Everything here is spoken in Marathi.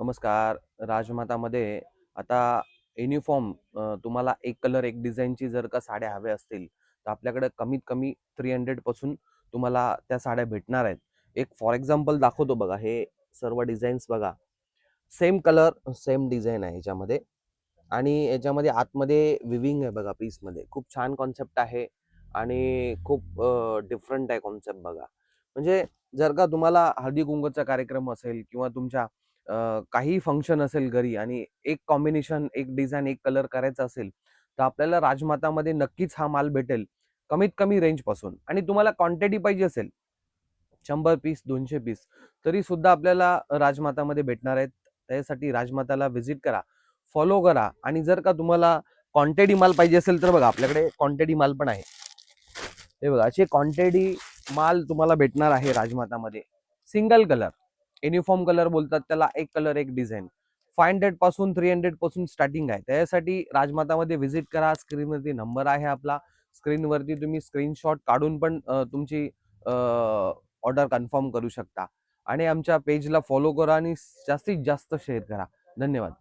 नमस्कार. राजमातामध्ये आता युनिफॉर्म तुम्हाला एक कलर एक डिझाईनची जर का साड्या हव्या असतील, तर आपल्याकडे कमीत कमी 300 पासून तुम्हाला त्या साड्या भेटणार आहेत. एक फॉर एक्झाम्पल दाखवतो बघा. हे सर्व डिझाईन्स बघा. सेम कलर, सेम डिझाइन आहे ह्याच्यामध्ये आणि याच्यामध्ये आतमध्ये विविंग आहे बघा पीसमध्ये. खूप छान कॉन्सेप्ट आहे आणि खूप डिफरंट आहे कॉन्सेप्ट बघा. म्हणजे जर का तुम्हाला हळदी-कुंकूचा कार्यक्रम असेल किंवा तुमच्या काही फंक्शन असेल घरी आणि एक कॉम्बिनेशन, एक डिझाइन, एक कलर करायचा असेल, तर आपल्याला राजमातामध्ये नक्कीच हा माल भेटेल. कमीत कमी रेंजपासून आणि तुम्हाला क्वांटिटी पाहिजे असेल 100 पीस, 200 पीस तरी सुद्धा आपल्याला राजमातामध्ये भेटणार आहेत. त्यासाठी राजमाताला व्हिजिट करा, फॉलो करा आणि जर का तुम्हाला क्वांटिटी माल पाहिजे असेल तर बघा आपल्याकडे क्वांटिटी माल पण आहे. हे बघा असे क्वांटिटी माल तुम्हाला भेटणार आहे राजमातामध्ये. सिंगल कलर, युनिफॉर्म कलर बोलतात त्याला, एक कलर एक डिझाइन. 500 पासून 300 पासून स्टार्टिंग आहे. त्यासाठी राजमातामध्ये व्हिजिट करा. स्क्रीनवरती नंबर आहे आपला. स्क्रीनवरती तुम्ही स्क्रीनशॉट काढून पण तुमची ऑर्डर कन्फर्म करू शकता आणि आमच्या पेजला फॉलो करा आणि जास्तीत जास्त शेअर करा. धन्यवाद.